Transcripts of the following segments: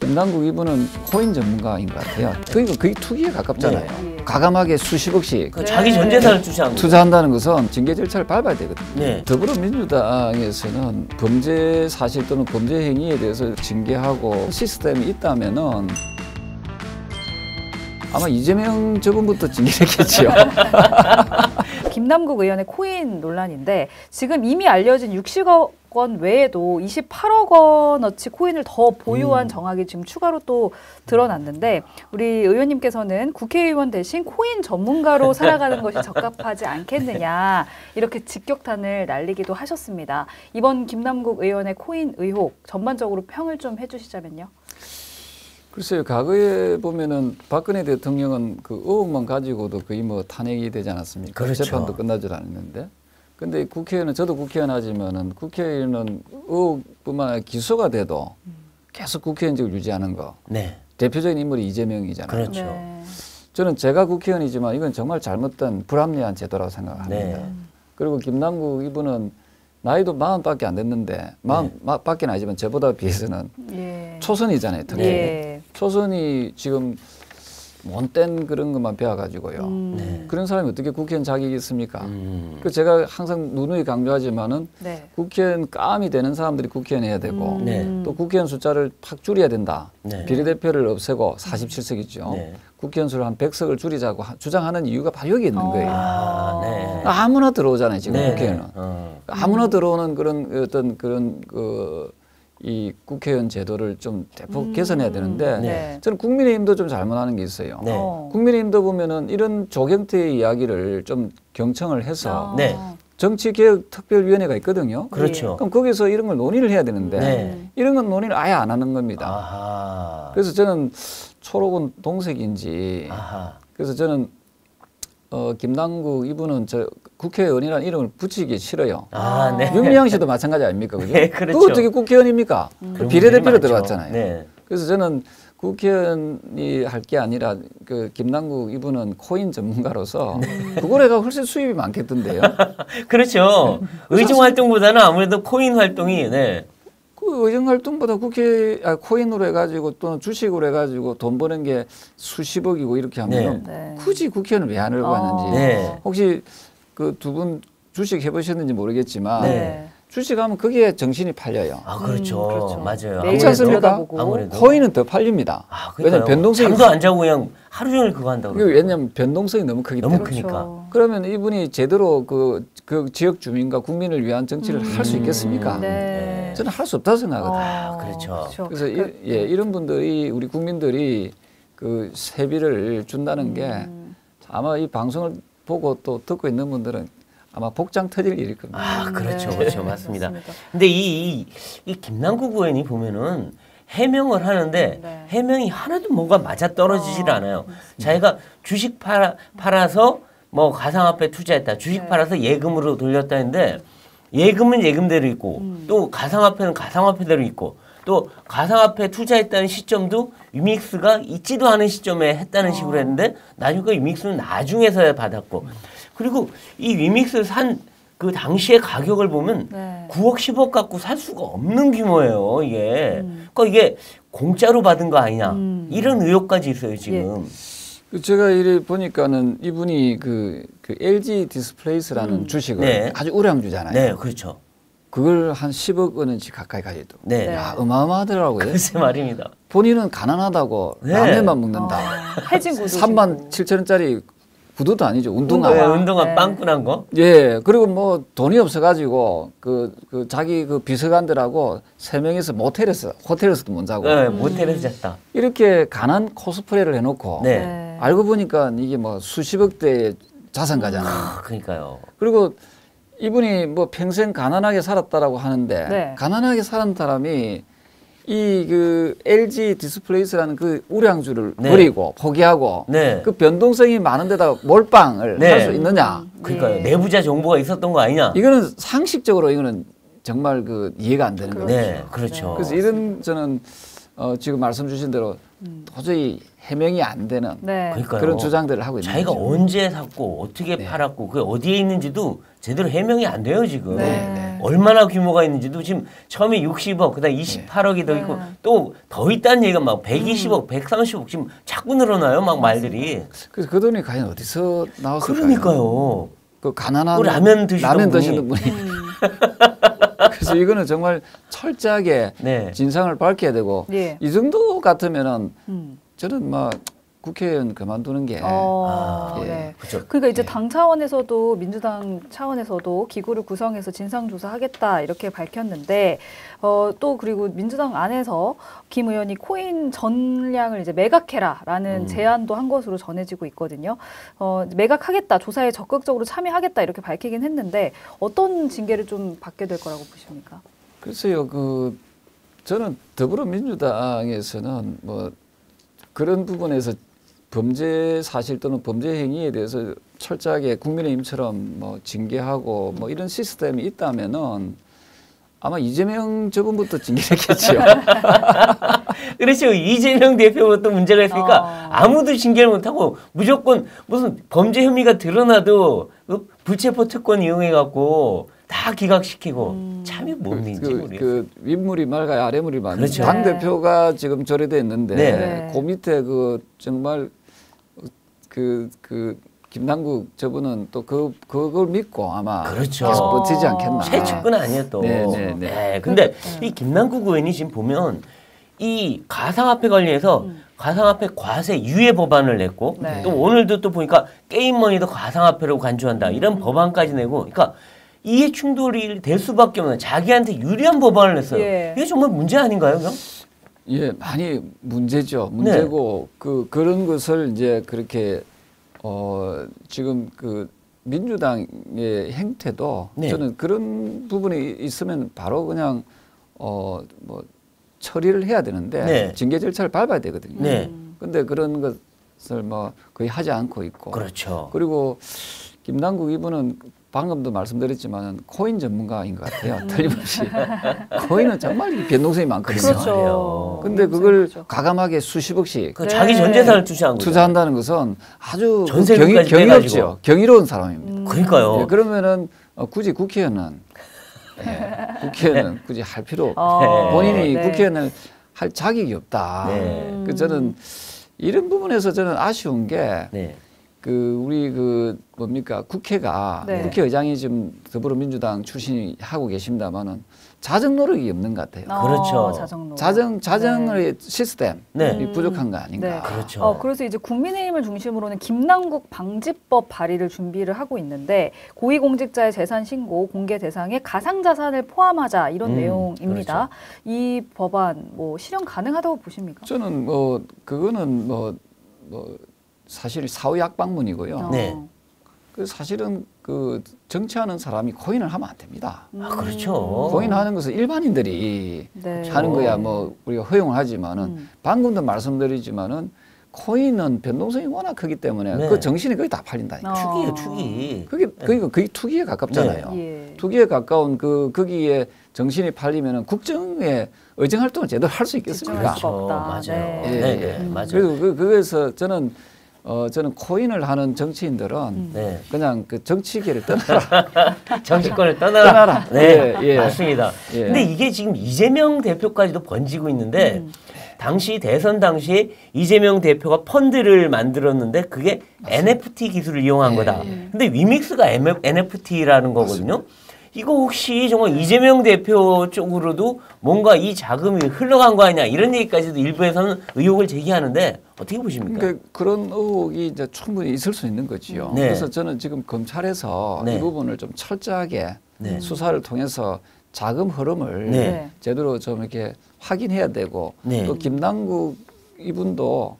김남국 이분은 코인 전문가인 것 같아요. 그러니까 거의 투기에 가깝잖아요. 네. 가감하게 수십억씩 그 자기 전 재산을 투자한다는 것은 징계 절차를 밟아야 되거든요. 네. 더불어민주당에서는 범죄 사실 또는 범죄 행위에 대해서 징계하고 시스템이 있다면은 아마 이재명 저분부터 징계했겠지요. 김남국 의원의 코인 논란인데 지금 이미 알려진 60억 원 외에도 28억 원어치 코인을 더 보유한 정황이 지금 추가로 또 드러났는데 우리 의원님께서는 국회의원 대신 코인 전문가로 살아가는 것이 적합하지 않겠느냐 이렇게 직격탄을 날리기도 하셨습니다. 이번 김남국 의원의 코인 의혹 전반적으로 평을 좀 해주시자면요. 글쎄요, 과거에 보면은 박근혜 대통령은 그 의혹만 가지고도 거의 뭐 탄핵이 되지 않았습니까? 그렇죠. 재판도 끝나질 않았는데. 근데 국회의원은, 저도 국회의원 하지만은 국회의원은 의혹뿐만 아니라 기소가 돼도 계속 국회의원직을 유지하는 거. 네. 대표적인 인물이 이재명이잖아요. 그렇죠. 네. 저는 제가 국회의원이지만 이건 정말 잘못된 불합리한 제도라고 생각합니다. 네. 그리고 김남국 이분은 나이도 40밖에 안 됐는데 40밖에 아니지만 저보다 비해서는 예. 초선이잖아요. 특히. 예. 초선이 지금 못된 그런 것만 배워가지고요. 네. 그런 사람이 어떻게 국회의원 자격이 있습니까? 그 제가 항상 누누이 강조하지만은 네. 국회의원 깜이 되는 사람들이 국회의원 해야 되고 네. 또 국회의원 숫자를 팍 줄여야 된다. 네. 비례대표를 없애고 47석이죠. 네. 국회의원 수를 한 100석을 줄이자고 주장하는 이유가 바로 여기 있는 거예요. 아, 네. 아무나 들어오잖아요, 지금 네. 국회의원은. 아무나 들어오는 그런 어떤 그런 이 국회의원 제도를 좀 대폭 개선해야 되는데 네. 저는 국민의힘도 좀 잘못하는 게 있어요. 네. 국민의힘도 보면은 이런 조경태의 이야기를 좀 경청을 해서 네. 정치개혁특별위원회가 있거든요. 그렇죠. 그럼 거기서 이런 걸 논의를 해야 되는데 네. 이런 건 논의를 아예 안 하는 겁니다. 아하. 그래서 저는 초록은 동색인지 아하. 그래서 저는 김남국 이분은 저 국회의원이라는 이름을 붙이기 싫어요. 아, 네. 윤미향 씨도 마찬가지 아닙니까? 그죠? 네, 그렇죠. 그 어떻게 국회의원입니까? 그런 비례대표로 분들이 많죠. 들어갔잖아요. 네. 그래서 저는 국회의원이 할 게 아니라 그 김남국 이분은 코인 전문가로서 그걸 해가 훨씬 수입이 많겠던데요. 그렇죠. 의정 활동보다는 아무래도 코인 활동이 네. 그 의정 활동보다 코인으로 해가지고 또는 주식으로 해가지고 돈 버는 게 수십억이고 이렇게 하면 네. 굳이 국회의원을 왜 하려고 하는지. 네. 혹시 그 두 분 주식 해보셨는지 모르겠지만 네. 주식하면 거기에 정신이 팔려요. 아, 그렇죠. 그렇죠. 맞아요. 그렇지 않습니까? 들여다보고. 아무래도. 코인은 더 팔립니다. 아, 왜냐면 변동성이 잠도 안 자고 그냥 하루 종일 그거 한다고. 왜냐면 변동성이 너무 크기 너무 때문에. 크니까. 그러면 이분이 제대로 그 지역 주민과 국민을 위한 정치를 할 수 있겠습니까? 네. 저는 할 수 없다고 생각하거든요. 아, 그렇죠. 그래서 이런 분들이 우리 국민들이 그 세비를 준다는 게 아마 이 방송을 보고 또 듣고 있는 분들은 아마 복장 터질 일일 겁니다. 아, 그렇죠. 네. 그렇죠. 맞습니다. 맞습니다. 근데 이 김남국 의원이 보면은 해명을 하는데 네. 해명이 하나도 뭔가 맞아 떨어지질 않아요. 자기가 주식 팔아서 뭐 가상화폐 투자했다. 주식 네. 팔아서 예금으로 돌렸다 했는데 예금은 예금대로 있고 또 가상화폐는 가상화폐대로 있고 또 가상화폐 투자했다는 시점도 위믹스가 있지도 않은 시점에 했다는 식으로 했는데 나중에 그 위믹스는 나중에서야 받았고 그리고 이 위믹스 산 그 당시의 가격을 보면 네. 9억 10억 갖고 살 수가 없는 규모예요 이게 그러니까 이게 공짜로 받은 거 아니냐 이런 의혹까지 있어요 지금. 제가 이래 보니까는 이분이 그 LG 디스플레이스라는 주식을 네. 아주 우량주잖아요. 네, 그렇죠. 그걸 한 10억 원어치 가까이 가지고. 네, 야, 어마어마하더라고요. 글쎄 말입니다. 본인은 가난하다고 네. 라면만 먹는다. 해진 구두 3만 7천 원짜리 구두도 아니죠. 운동화. 네, 운동화 네. 빵꾸난 거. 예. 그리고 뭐 돈이 없어가지고 그 자기 그 비서관들하고 3명이서 모텔에서 호텔에서도 못 자고 네, 모텔에서 잤다. 이렇게 가난 코스프레를 해놓고 네. 네. 알고 보니까 이게 뭐 수십억대의 자산가잖아요. 아, 그러니까요. 그리고 이분이 뭐 평생 가난하게 살았다라고 하는데 네. 가난하게 사는 사람이 이 그 LG 디스플레이스라는 그 우량주를 네. 버리고 포기하고 네. 그 변동성이 많은 데다 몰빵을 네. 할 수 있느냐? 그러니까요. 예. 내부자 정보가 있었던 거 아니냐? 이거는 상식적으로 이거는 정말 그 이해가 안 되는 거예요. 네, 그렇죠. 그래서 이런 저는 지금 말씀 주신 대로 도저히 해명이 안 되는 네. 그러니까요. 그런 주장들을 하고 있는 자기가 거죠. 언제 샀고 어떻게 팔았고 그게 어디에 있는지도 제대로 해명이 안 돼요 지금. 네. 얼마나 규모가 있는지도 지금 처음에 60억, 그다음 28억이 더 있고 또 더 있다는 얘기가 막 120억, 130억 지금 자꾸 늘어나요, 막 말들이. 그래서 그 돈이 과연 어디서 나왔을까요? 그러니까요. 그 가난한 그 라면 드시던 분이. 그래서 이거는 정말 철저하게 네. 진상을 밝혀야 되고 예. 이 정도 같으면은 저는 막 국회의원 그만두는 게 네. 그렇죠. 그러니까 이제 당 차원에서도 민주당 차원에서도 기구를 구성해서 진상조사하겠다 이렇게 밝혔는데 또 그리고 민주당 안에서 김 의원이 코인 전량을 이제 매각해라라는 제안도 한 것으로 전해지고 있거든요. 매각하겠다, 조사에 적극적으로 참여하겠다 이렇게 밝히긴 했는데 어떤 징계를 좀 받게 될 거라고 보십니까? 글쎄요, 저는 더불어민주당에서는 뭐 그런 부분에서 범죄 사실 또는 범죄 행위에 대해서 철저하게 국민의힘처럼 뭐 징계하고 뭐 이런 시스템이 있다면은 아마 이재명 저분부터 징계했겠죠. 그렇죠. 이재명 대표부터 문제가 있으니까 아무도 징계를 못하고 무조건 무슨 범죄 혐의가 드러나도 그 불체포 특권 이용해갖고 다 기각시키고 참이 뭡니까 모르겠어요. 윗물이 맑아야 아래물이 맑아요. 그렇죠. 당 대표가 지금 저래됐는데 네. 그 밑에 정말 김남국 저분은 또 그걸 믿고 아마 그렇죠. 계속 버티지 않겠나. 최측근 아니에요 또. 네. 근데 이 김남국 의원이 지금 보면 이 가상화폐 관련해서 가상화폐 과세 유예 법안을 냈고 네. 또 오늘도 또 보니까 게임머니도 가상화폐로 간주한다 이런 법안까지 내고 그러니까 이해 충돌이 될 수밖에 없는 자기한테 유리한 법안을 냈어요. 예. 이게 정말 문제 아닌가요, 그럼? 예, 많이 문제죠. 문제고 그런 것을 이제 그렇게 지금 민주당의 행태도 네. 저는 그런 부분이 있으면 바로 그냥 뭐 처리를 해야 되는데 네. 징계 절차를 밟아야 되거든요. 네. 근데 그런 것을 뭐 거의 하지 않고 있고. 그렇죠. 그리고 김남국 이분은 방금도 말씀드렸지만 코인 전문가인 것 같아요. 틀림없이. 코인은 정말 변동성이 많거든요. 그렇죠. 근데 그걸 과감하게 수십억씩 그 자기 전 재산을 투자한 거죠. 투자한다는 것은 아주 전세금까지 경이롭죠. 경이로운 사람입니다. 그러니까요. 예, 그러면은 굳이 국회의원은 굳이 할 필요 본인이 네. 국회의원을 할 자격이 없다. 네. 저는 이런 부분에서 저는 아쉬운 게 네. 우리 뭡니까 국회가 네. 국회의장이 지금 더불어민주당 출신이 하고 계십니다만은 자정 노력이 없는 것 같아요. 그렇죠. 자정의 시스템이 네. 부족한 거 아닌가. 네. 그렇죠. 그래서 이제 국민의힘을 중심으로는 김남국 방지법 발의를 준비를 하고 있는데 고위공직자의 재산 신고 공개 대상에 가상자산을 포함하자 이런 내용입니다. 그렇죠. 이 법안 뭐 실현 가능하다고 보십니까? 저는 그거는 사실 사후약방문이고요. 네. 사실은 정치하는 사람이 코인을 하면 안 됩니다. 아, 그렇죠. 코인하는 것은 일반인들이 네. 하는 거야 뭐 우리가 허용을 하지만은 방금도 말씀드리지만은 코인은 변동성이 워낙 크기 때문에 네. 그 정신이 거의 다 팔린다니까. 투기예요, 투기. 그게 거의 투기에 가깝잖아요. 예. 투기에 가까운 거기에 정신이 팔리면은 국정에 의정 활동을 제대로 할 수 있겠습니까? 집중할 수가 없다. 맞아요. 네. 네, 네, 맞아요. 그래서 그래서 저는 코인을 하는 정치인들은 네. 그냥 정치계를 떠나라. 정치권을 떠나라. 떠나라. 네, 예. 맞습니다. 예. 근데 이게 지금 이재명 대표까지도 번지고 있는데 당시 대선 당시에 이재명 대표가 펀드를 만들었는데 그게 NFT 기술을 이용한 거다. 근데 위믹스가 NFT라는 거거든요. 이거 혹시 정말 이재명 대표 쪽으로도 뭔가 이 자금이 흘러간 거 아니냐 이런 얘기까지도 일부에서는 의혹을 제기하는데 어떻게 보십니까? 그러니까 그런 의혹이 이제 충분히 있을 수 있는 거지요. 네. 그래서 저는 지금 검찰에서 네. 이 부분을 좀 철저하게 네. 수사를 통해서 자금 흐름을 네. 제대로 좀 이렇게 확인해야 되고 네. 또 김남국 이분도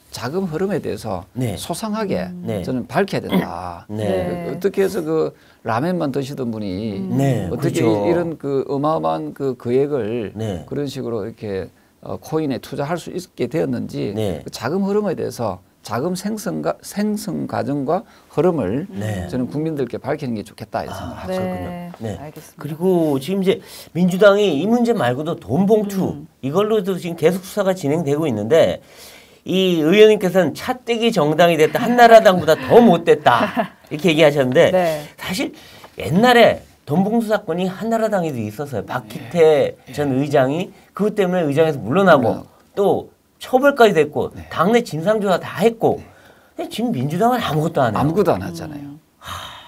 자금 흐름에 대해서 네. 소상하게 네. 저는 밝혀야 된다. 네. 어떻게 해서 라면만 드시던 분이 네, 어떻게 그렇죠. 이런 어마어마한 금액을 네. 그런 식으로 이렇게 코인에 투자할 수 있게 되었는지 네. 그 자금 흐름에 대해서 자금 생성 과정과 흐름을 네. 저는 국민들께 밝히는 게 좋겠다 이런 생각을 합니다. 네. 네. 알겠습니다. 그리고 지금 이제 민주당이 이 문제 말고도 돈 봉투 이걸로도 지금 계속 수사가 진행되고 있는데 이 의원님께서는 차떼기 정당이 됐다 한나라당보다 더 못됐다 이렇게 얘기하셨는데 네. 사실 옛날에 돈봉투 사건이 한나라당에도 있었어요. 박희태 전 의장이 그것 때문에 의장에서 물러나고 또 처벌까지 됐고 당내 진상조사 다 했고 근데 지금 민주당은 아무것도 안 해요. 아무것도 안 하잖아요.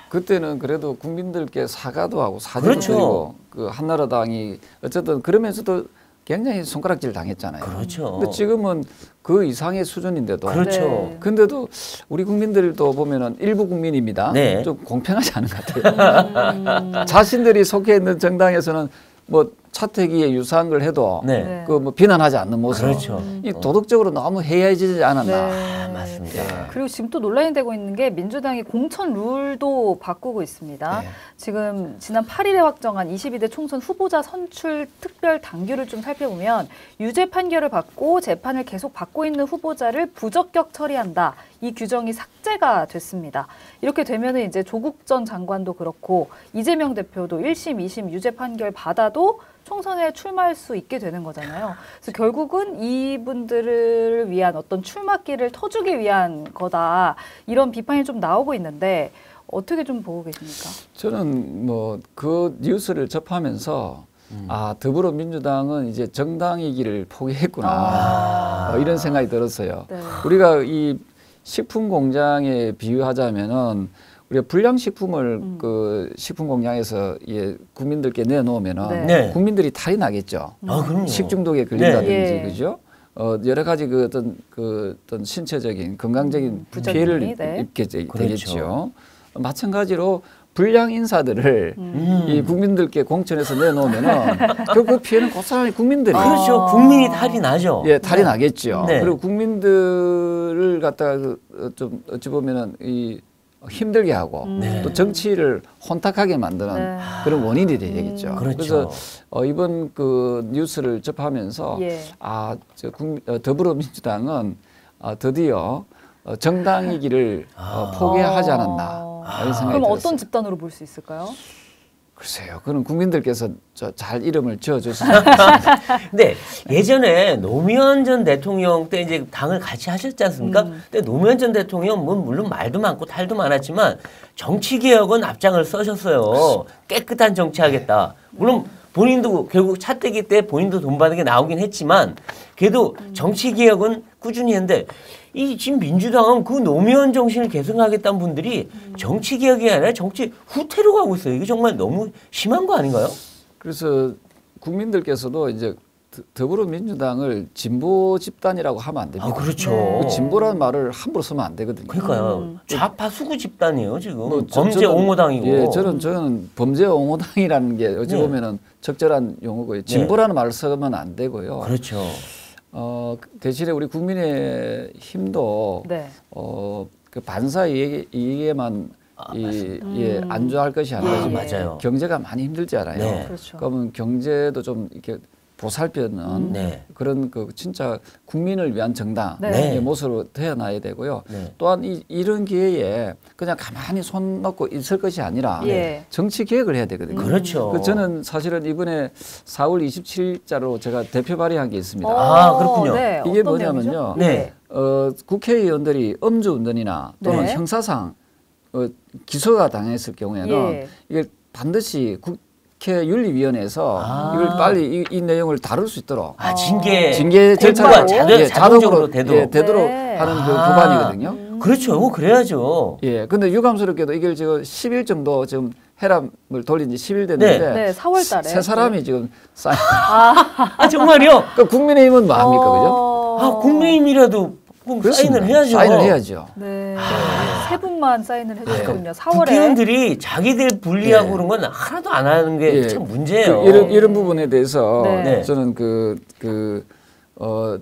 그때는 그래도 국민들께 사과도 하고 사죄도 그렇죠. 드리고 그 한나라당이 어쨌든 그러면서도 굉장히 손가락질 당했잖아요. 그렇죠. 근데 지금은 그 이상의 수준인데도 그렇죠. 네. 근데도 우리 국민들도 보면은 일부 국민입니다. 네. 좀 공평하지 않은 것 같아요. 자신들이 속해 있는 정당에서는 뭐 차태기에 유사한 걸 해도 네. 그 뭐 비난하지 않는 모습. 그렇죠. 이 도덕적으로 너무 해이해지지 않았나. 네. 맞습니다. 그리고 지금 또 논란이 되고 있는 게 민주당이 공천 룰도 바꾸고 있습니다. 네. 지금 지난 8일에 확정한 22대 총선 후보자 선출 특별 당규를 좀 살펴보면 유죄 판결을 받고 재판을 계속 받고 있는 후보자를 부적격 처리한다. 이 규정이 삭제가 됐습니다. 이렇게 되면은 이제 조국 전 장관도 그렇고 이재명 대표도 1심, 2심 유죄 판결 받아도 총선에 출마할 수 있게 되는 거잖아요. 그래서 결국은 이분들을 위한 어떤 출마길을 터주기 위한 거다. 이런 비판이 좀 나오고 있는데 어떻게 좀 보고 계십니까? 저는 뭐 그 뉴스를 접하면서 아 더불어민주당은 이제 정당이기를 포기했구나 이런 생각이 들었어요. 네. 우리가 이 식품 공장에 비유하자면은 우리가 불량식품을 그 식품 공장에서 예, 국민들께 내놓으면은 네. 네. 국민들이 탈이 나겠죠. 아, 그럼요. 식중독에 걸린다든지 네. 그죠? 여러 가지 그 어떤 신체적인 건강적인 부작용이, 피해를 네. 입게 그렇죠. 되겠죠. 마찬가지로 불량 인사들을 이 국민들께 공천해서 내놓으면은 그 피해는 고스란히 국민들이 그렇죠. 국민이 탈이 나죠. 예 탈이 나겠죠. 네. 그리고 국민들을 갖다가 좀 어찌 보면은 이 힘들게 하고 네. 또 정치를 혼탁하게 만드는 네. 그런 원인이 되겠죠. 그렇죠. 그래서 이번 그 뉴스를 접하면서 예. 더불어민주당은 드디어 정당이기를 포기하지 않았나 이런 생각이 그럼 들었어요. 어떤 집단으로 볼 수 있을까요? 글쎄요. 그런 국민들께서 잘 이름을 지어주시면 근데 예전에 노무현 전 대통령 때 이제 당을 같이 하셨지 않습니까? 근데 노무현 전 대통령 뭐 물론 말도 많고 탈도 많았지만 정치 개혁은 앞장을 서셨어요. 깨끗한 정치하겠다. 물론 본인도 결국 차떼기 때 본인도 돈 받은 게 나오긴 했지만 그래도 정치 개혁은 꾸준히 했는데 이 지금 민주당은 그 노무현 정신을 계승하겠다는 분들이 정치 개혁이 아니라 정치 후퇴로 가고 있어요. 이게 정말 너무 심한 거 아닌가요? 그래서 국민들께서도 이제 더불어민주당을 진보 집단이라고 하면 안 됩니다. 아, 그렇죠. 네. 그 진보라는 말을 함부로 쓰면 안 되거든요. 그러니까요. 좌파 수구 집단이에요, 지금. 뭐 범죄 저는- 옹호당이고. 예, 저는 범죄 옹호당이라는 게 어찌 네. 보면은 적절한 용어고요. 진보라는 말을 쓰면 안 되고요. 그렇죠. 대신에 우리 국민의 힘도 네. 그 반사 이익에만 안주할 것이 아니라 지금 맞아요. 경제가 많이 힘들잖아요. 네. 그렇죠. 그러면 경제도 좀 이렇게 보살펴는 네. 그런 그 진짜 국민을 위한 정당의 네. 모습으로 태어나야 되고요. 네. 또한 이런 기회에 그냥 가만히 손 놓고 있을 것이 아니라 예. 정치 개혁을 해야 되거든요. 그렇죠. 저는 사실은 이번에 4월 27일자로 제가 대표 발의한 게 있습니다. 아, 그렇군요. 네. 이게 어떤 뭐냐면요. 내용이죠? 네. 국회의원들이 음주운전이나 또는 네. 형사상 기소가 당했을 경우에는 예. 이걸 반드시 국회윤리위원회에서 아. 이걸 빨리 이 내용을 다룰 수 있도록 아, 징계 징계 공부가 절차가 자동적으로 되도록. 되도록 네. 하는 그 아. 법안이거든요. 그렇죠. 그래야죠. 예, 근데 유감스럽게도 이걸 지금 10일 정도 지금 해람을 돌린 지 10일 됐는데 네, 4월 달에. 세 사람이 지금 사인. 아, 정말요? 그 국민의힘은 뭐 합니까, 그죠? 아, 국민의힘이라도 꼭 그렇습니다. 사인을 해야죠. 사인을 해야죠. 네. 세 분만 사인을 해주셨군요. 4월에. 국회의원들이 자기들 분리하고 예. 그런 건 하나도 안 하는 게 예. 참 문제예요. 이런 부분에 대해서 네. 저는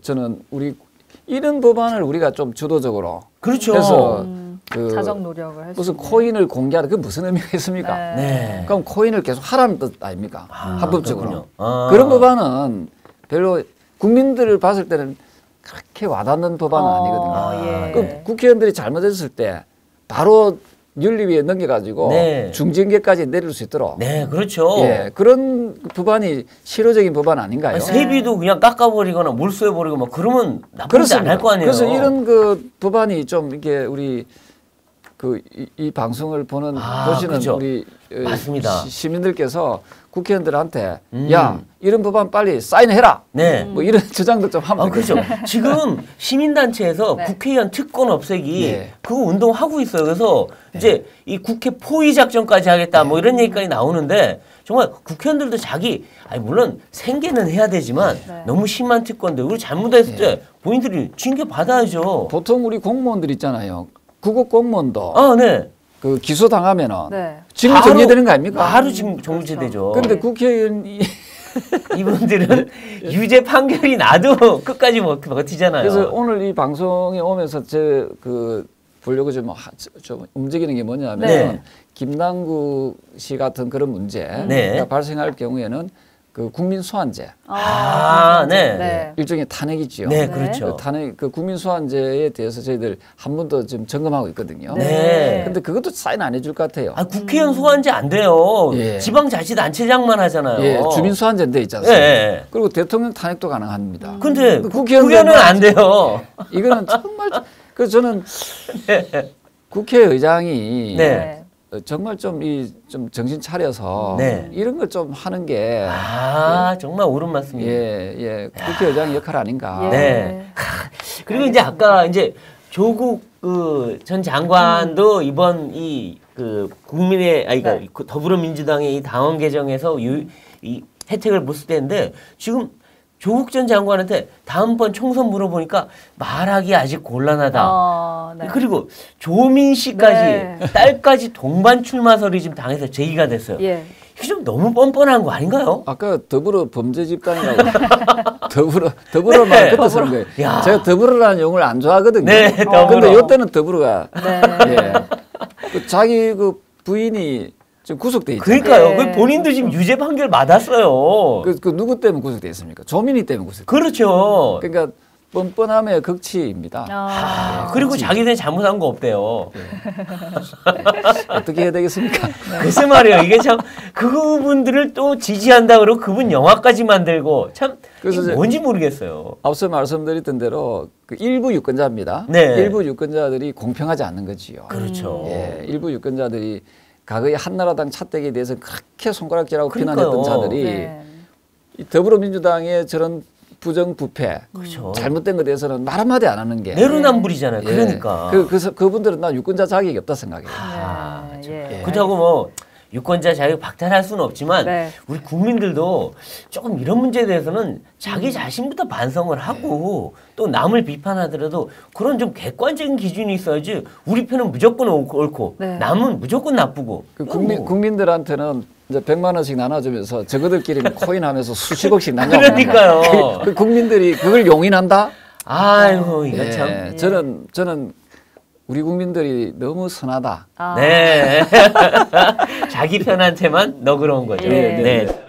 저는 우리 이런 법안을 우리가 좀 주도적으로 그렇죠. 해서 그 자정 노력을 할 수 무슨 있는. 코인을 공개하는 그게 무슨 의미가 있습니까? 네. 네. 그럼 코인을 계속 하라는 뜻 아닙니까? 합법적으로. 그렇군요. 아. 그런 법안은 별로 국민들을 봤을 때는 그렇게 와닿는 법안은 아니거든요. 예. 그 국회의원들이 잘못했을 때 바로 윤리위에 넘겨가지고 네. 중징계까지 내릴 수 있도록 네, 그렇죠. 예, 그런 법안이 실효적인 법안 아닌가요? 아니, 세비도 그냥 깎아버리거나 몰수해버리고 막 그러면 나쁘지 않을 거 아니에요. 그래서 이런 그 법안이 좀 이렇게 우리 이 방송을 보시는 그죠. 우리 맞습니다. 시민들께서 국회의원들한테 야 이런 법안 빨리 사인해라. 네. 뭐 이런 주장도 좀 하면 그렇죠. 되겠죠. 지금 시민단체에서 네. 국회의원 특권 없애기 네. 그거 운동하고 있어요. 그래서 이제 이 국회 포위 작전까지 하겠다 뭐 이런 얘기까지 나오는데 정말 국회의원들도 물론 생계는 해야 되지만 네. 너무 심한 특권들 우리 잘못했을 때 본인들이 징계 받아야죠. 보통 우리 공무원들 있잖아요. 구급 공무원도 네. 그 기소 당하면은 네. 징계 정리되는 거 아닙니까? 바로 지금 정지되죠. 그런데 국회의원이 이분들은 유죄 판결이 나도 끝까지 버티잖아요. 그래서 오늘 이 방송에 오면서 제 보려고 좀 움직이는 게 뭐냐면 네. 김남국 씨 같은 그런 문제가 네. 발생할 경우에는 그 국민 소환제 네. 일종의 탄핵이지요. 네, 네. 그렇죠. 탄핵 국민 소환제에 대해서 저희들 한 번 더 좀 점검하고 있거든요. 네. 근데 그것도 사인 안 해줄 것 같아요. 국회의원 소환제 안 돼요. 예. 지방자치단체장만 하잖아요. 예, 주민 소환제인데 있지 않습니까? 예. 그리고 대통령 탄핵도 가능합니다. 근데 국회의원들은 국회의원은 안 돼요. 이거는 정말 그 저는 국회의장이 네. 정말 좀 정신 차려서 네. 이런 걸 좀 하는 게 정말 옳은 말씀이에요. 예, 국회의장의 역할 아닌가. 예. 네. 그리고 이제 아까 이제 조국 전 장관도 이번 국민의 네. 더불어민주당의 이 당원 개정에서 이 혜택을 못 쓸 때인데 지금 조국 전 장관한테 다음번 총선 물어보니까 말하기 아직 곤란하다. 네. 그리고 조민 씨까지 네. 딸까지 동반 출마설이 지금 당에서 제기가 됐어요. 예. 이게 좀 너무 뻔뻔한 거 아닌가요? 아까 더불어 범죄 집단이라고 더불어 말 그때 쓰는 거예요. 야. 제가 더불어라는 용어를 안 좋아하거든요. 네, 더불어. 근데 이때는 더불어가 네. 예. 자기 부인이 지금 구속돼 있잖아요. 그러니까요. 네. 그 본인도 지금 유죄 판결 받았어요. 그 누구 때문에 구속돼 있습니까? 조민희 때문에 구속. 그렇죠. 그러니까 뻔뻔함의 극치입니다. 그리고 자기네 잘못한 거 없대요. 어떻게 해야 되겠습니까? 글쎄 말이에요. 이게 참 그분들을 또 지지한다 그러고 그분 영화까지 만들고 참 그래서 이게 뭔지 모르겠어요. 앞서 말씀드렸던 대로 그 일부 유권자입니다. 네. 일부 유권자들이 공평하지 않는 거지요. 그렇죠. 예, 일부 유권자들이 과거에 한나라당 차떼기에 대해서 그렇게 손가락질하고 그러니까요. 비난했던 자들이 네. 이 더불어민주당의 저런 부정부패, 그렇죠. 잘못된 것에 대해서는 말 한마디 안 하는 게 내로남불이잖아요. 예. 그러니까. 그래서 그분들은 나 유권자 자격이 없다 생각해요. 예. 그렇다고 뭐 유권자 자유 박탈할 수는 없지만 네. 우리 국민들도 조금 이런 문제에 대해서는 자기 자신부터 반성을 하고 또 남을 비판하더라도 그런 좀 객관적인 기준이 있어야지 우리 편은 무조건 옳고 네. 남은 무조건 나쁘고 그 국민들한테는 이제 100만 원씩 나눠주면서 저거들끼리 코인하면서 수십억씩 나눠. 그러니까요. 그 국민들이 그걸 용인한다? 아이고 이거 예, 참. 저는 우리 국민들이 너무 선하다. 네. 자기 편한테만 너그러운 거죠. 예. 네.